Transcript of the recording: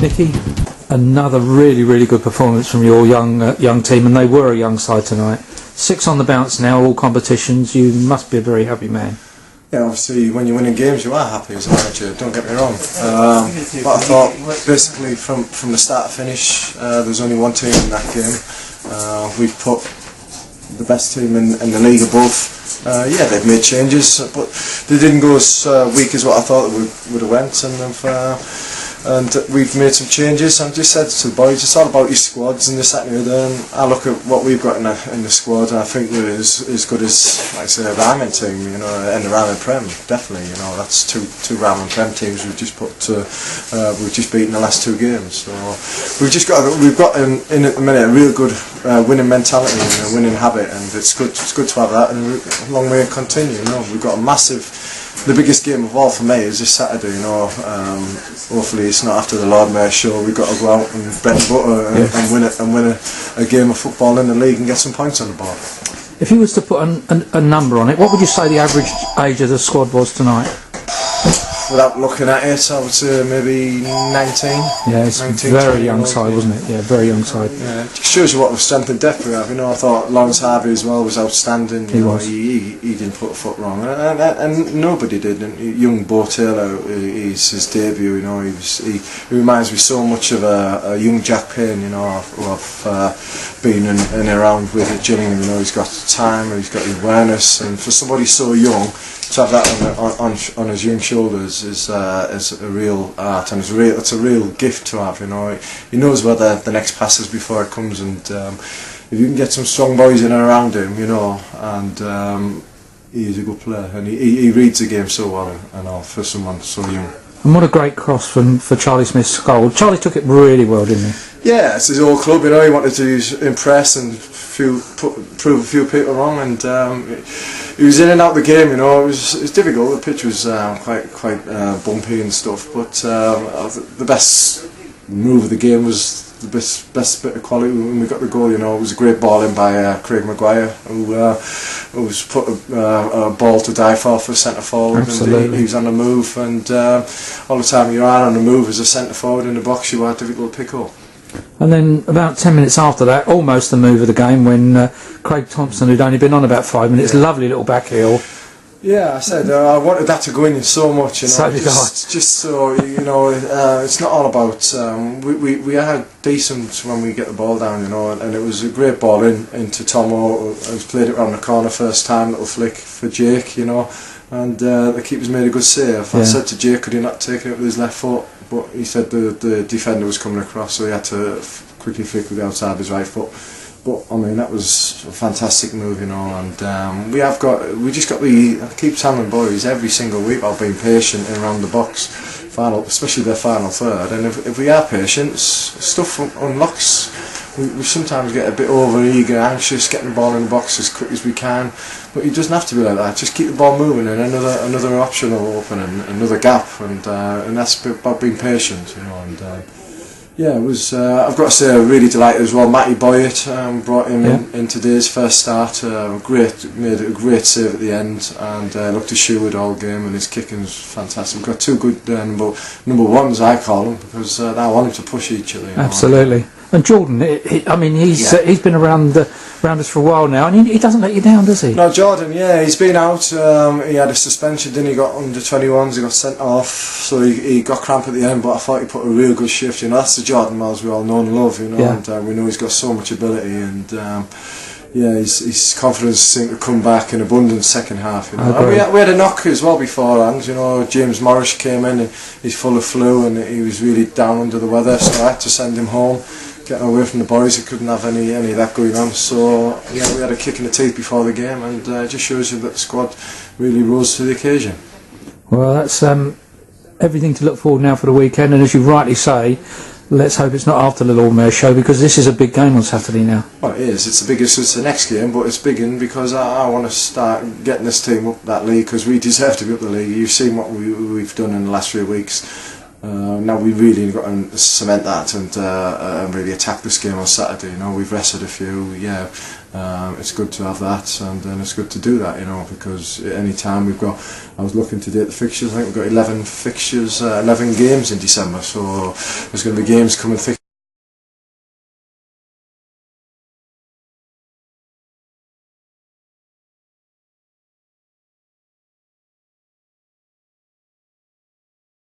Nicky, another really good performance from your young team, and they were a young side tonight. 6 on the bounce now, all competitions. You must be a very happy man. Yeah, obviously when you're winning games you are happy as a manager, don't get me wrong. But I thought basically from the start to finish there's only one team in that game. We've put the best team in the league above. Yeah, they've made changes, but they didn't go as weak as what I thought they would have went, and we've made some changes. I just said to the boys, it's all about your squads and this, that and the other, and I look at what we've got in the squad, and I think we're as good as, like I say, a Ryman team, you know, and the Ryman Prem, definitely, you know, that's two Ryman Prem teams we've just we've just beaten the last 2 games, so we've got in at the minute a real good winning mentality and a winning habit, and it's good to have that, and a long way to continue, you know. We've got a massive, the biggest game of all for me is this Saturday, you know. Hopefully it's not after the Lord Mayor show. We've got to go out and bread and butter and win a game of football in the league and get some points on the board. If you was to put a number on it, what would you say the average age of the squad was tonight? Without looking at it, I would say maybe 19. Yeah, it's 19, a very young side, wasn't it? Yeah, very young side. Yeah, it just shows you what strength and depth we have. You know, I thought Lawrence Harvey as well was outstanding. He was. He didn't put a foot wrong, and nobody did. And young Bo Taylor, his debut. You know, he reminds me so much of a young Jack Payne. You know, who I've been in and around with at Gillingham. You know, he's got time, he's got awareness, and for somebody so young, to have that on his young shoulders is a real art, and it's a real gift to have. You know, he knows where the next pass is before it comes, and if you can get some strong boys in and around him, you know, and he is a good player, and he reads the game so well, and all for someone so young. And what a great cross for Charlie Smith's goal. Charlie took it really well, didn't he? Yeah, it's his old club, you know. He wanted to impress and prove a few people wrong, and he was in and out of the game, you know. It was difficult. The pitch was quite bumpy and stuff, but the best move of the game was the best bit of quality when we got the goal. You know, it was a great ball in by Craig Maguire, who was put a ball to die for centre forward. Absolutely. And he was on the move, and all the time you are on the move as a centre forward in the box, you are difficult to pick up. And then about 10 minutes after that, almost the move of the game, when Craig Thompson, who'd only been on about 5 minutes, lovely little back heel. Yeah, I said I wanted that to go in so much, you know. So just so you know, it's not all about. We are decent when we get the ball down, you know, and it was a great ball into Tomo, who's played it around the corner first time, little flick for Jake, you know, and the keeper's made a good save. I said to Jake, could he not take it with his left foot? But he said the defender was coming across, so he had to quickly flick with the outside of his right foot. But I mean, that was a fantastic move, you know, and I keep telling boys every single week about being patient in around the box, especially their final third, and if we are patient, stuff unlocks. We sometimes get a bit over eager, anxious, getting the ball in the box as quick as we can, but it doesn't have to be like that. Just keep the ball moving, and another option will open, and another gap, and that's about being patient, you know. And yeah, it was. I've got to say, I'm really delighted as well. Matty Boyett brought him in today's first start. Made a great save at the end, and looked assured all game, and his kicking's fantastic. We've got 2 good number ones, I call them, because I want them to push each other. You know? Absolutely. And Jordan, I mean, he's been around us for a while now, and he doesn't let you down, does he? No, Jordan, yeah, he's been out. He had a suspension, then he got under 21s, he got sent off, so he got cramp at the end. But I thought he put a real good shift. You know, that's the Jordan Miles we all know and love. You know, and we know he's got so much ability, and yeah, his confidence seemed to come back in abundance second half. You know, and we had a knock as well beforehand. You know, James Morris came in and he's full of flu, and he was really down under the weather, so I had to send him home. Getting away from the boys, who couldn't have any of that going on. So yeah, we had a kick in the teeth before the game, and it just shows you that the squad really rose to the occasion. Well, that's everything to look forward now for the weekend, and as you rightly say, let's hope it's not after the Lord Mayor show, because this is a big game on Saturday now. Well, it is. It's the biggest. It's the next game, but it's big in because I want to start getting this team up that league, because we deserve to be up the league. You've seen what we've done in the last 3 weeks. Now we really got to cement that and really attack this game on Saturday. You know, we've rested a few. Yeah, it's good to have that, and it's good to do that, you know, because at any time I was looking today at the fixtures. I think we've got 11 fixtures, 11 games in December, so there's going to be games coming thick.